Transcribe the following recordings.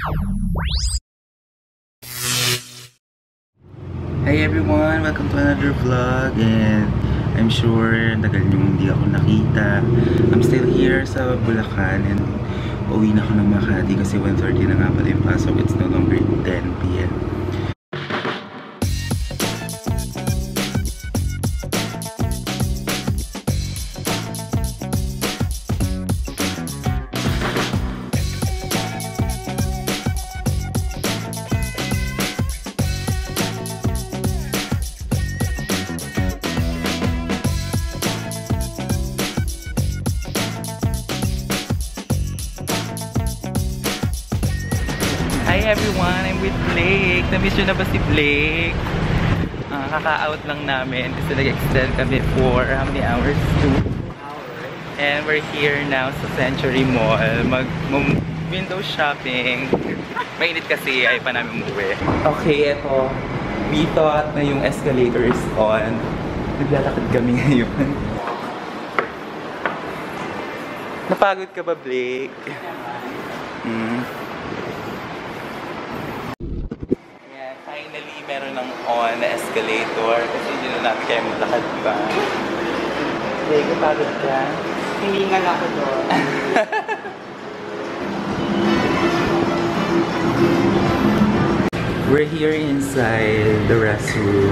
Hi everyone! Welcome to another vlog, and I'm sure tagal nyo hindi ako nakita. I'm still here sa Bulacan and uwi na ako ng Makati kasi 1:30 na nga pala yung pasok. It's no longer 10 PM. Hi everyone! I'm with Blake. Na-miss nyo na ba si Blake? Kaka-out lang namin kasi nag-extend kami for how many hours? 2 hours. And we're here now sa Century Mall. Mag-window shopping. Mainit kasi ay pa namin umuwi. Okay, eto. We thought na yung escalator is on. Naglalakad kami ngayon. Napagod ka ba, Blake? Finally, meron ng on na escalator kasi hindi na natin kaya maglakad pa. Blake, napagod ka? Hiningal ako doon. We're here inside the restroom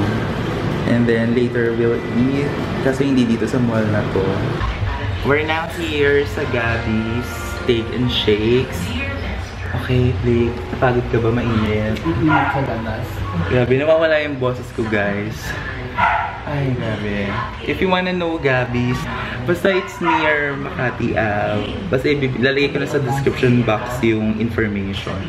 and then later we'll eat kasi hindi dito sa mall na to. We're now here sa Gabby's Steak and Shakes. Okay, Blake, napagod ka ba? Mainit? Grabe, nawawala yung boses ko, guys. Ay, grabe. If you wanna know Gabby's, basta it's near Makati Ave. Basta lalagay ko na sa description box yung information.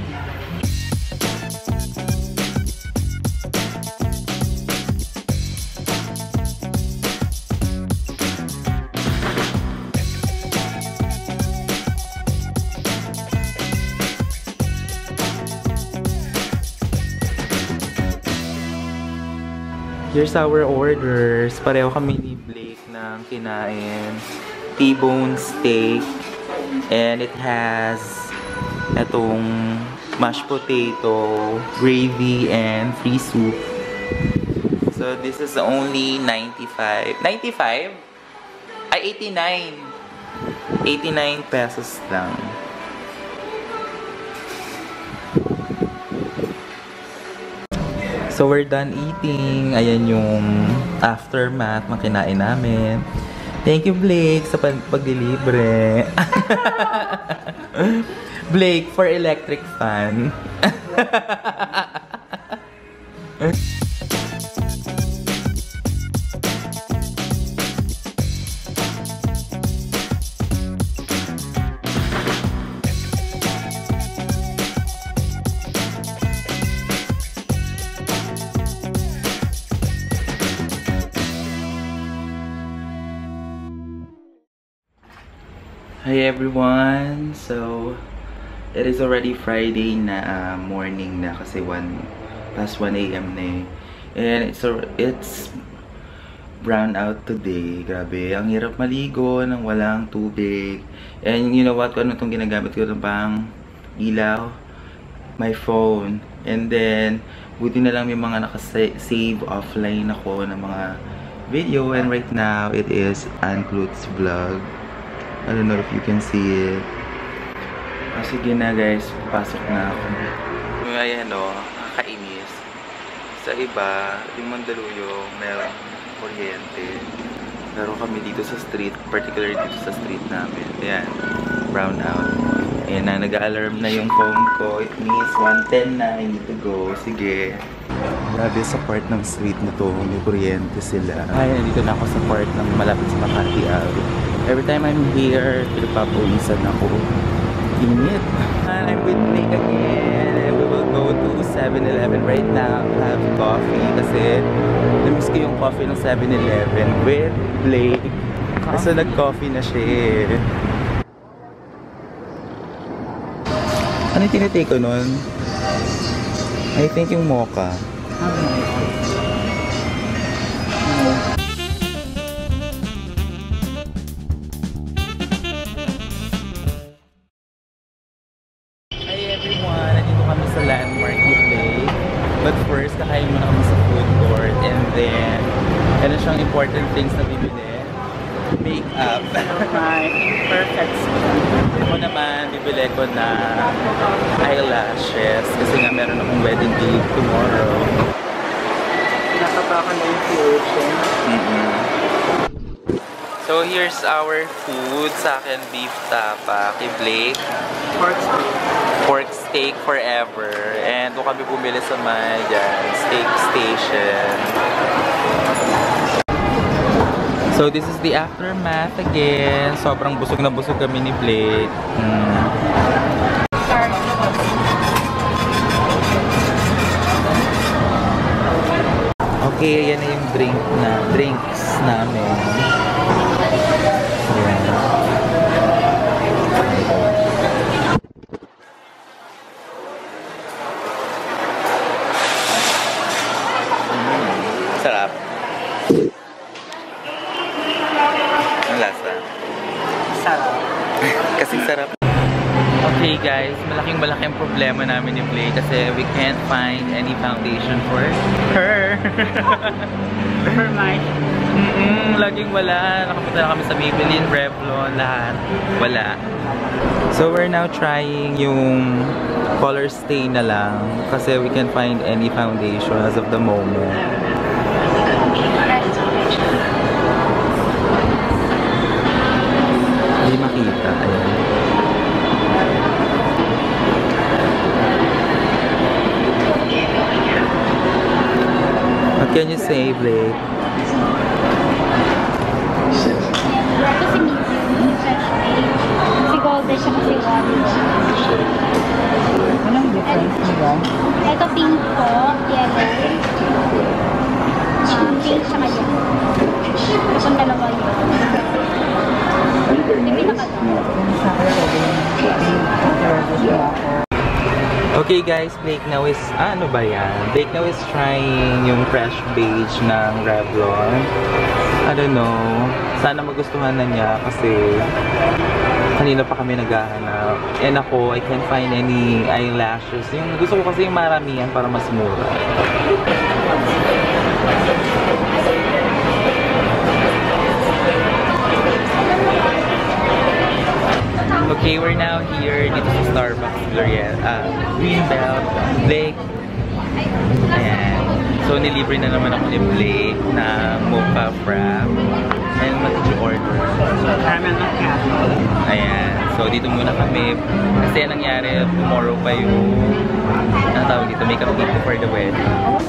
Here's our orders. Pareho kami ni Blake ng kinain. T-bone steak. And it has etong mashed potato, gravy, and free soup. So this is only 95. 95? Ay, 89. 89 pesos lang. So we're done eating. Ayan yung aftermath ng kinain namin. Thank you, Blake, sa pag-delibre. Blake for electric fan. Hi everyone! So, it is already Friday na morning na kasi past 1 AM na eh. And it's brown out today. Grabe, ang hirap maligo nang walang tubig. And you know what? Kung ano itong ginagamit ko ng pang ilaw? My phone. And then, buti na lang may mga nakasave offline ako ng mga video. And right now, it is Unclut's vlog. I don't know if you can see it. Sige na guys, pasok na ako. Ayan o, nakakainis. Sa iba, yung Mandaluyong, meron kuryente. Pero kami dito sa street, particularly dito sa street namin. Ayan, brown out. Ayan na, nag-alarm na yung phone ko. It means 1:10 na, I need to go. Sige. Grabe sa part ng street na to, may kuryente sila. Ay, nandito na ako sa part ng malapit sa Makati Ave. Every time I'm here, pinapapawisan ako. Init. And I'm with Blake again. And we will go to 7-Eleven right now to have coffee. Kasi namiss ko yung coffee ng 7-Eleven with Blake. So nag-coffee na siya eh. Ano yung tinitake ko nun? I think yung mocha. Hi everyone! sa landmark Blake. But first, kakain muna kami sa food court. And then, ano siyang important things na bibili? Makeup. My perfect skin. Ako naman, bibili ko na eyelashes. Kasi nga meron akong wedding date tomorrow. Nakapa ako na infusion. So, here's our food. Sa akin, beef tapa. Kay Blake, Pork steak. pork steak forever. And doon kami bumili sa may steak station. So, this is the aftermath again. Sobrang busog na busog kami ni Blake. Okay, yan na yung drinks namin. Ayan. Sarap. Ang lasa. Sarap. Kasi sarap. Okay guys, malaking problema namin ni Blake kasi we can't find any foundation for her. For my Laging wala. Nakapunta na kami sa Maybelline, Revlon, lahat. Wala. So we're now trying yung color stay na lang kasi we can't find any foundation as of the moment. Hindi makita. Ayan. What can you say, Blake? Kasi medium, fresh made. Si golden siya kasi water. Anong difference nila? Ito pink po, yellow. Pink siya yun. Itong dalawa yun. Hindi pinakagawa. Okay guys, Blake now is, ano ba yan? Blake now is trying yung fresh beige ng Revlon. I don't know. Sana magustuhan na niya kasi kanina pa kami naghahanap. And ako, I can't find any eyelashes. Yung gusto ko kasi yung maramihan para mas mura. Okay, we're now here dito sa Starbucks Greenbelt. Blake. Ayan. So, nilibre na naman ako ni Blake na mocha frap. And what did you order? Caramel macchiato. Ayan. So, dito muna kami. Kasi nangyari, tomorrow pa yung tawag dito, makeup dito for the wedding.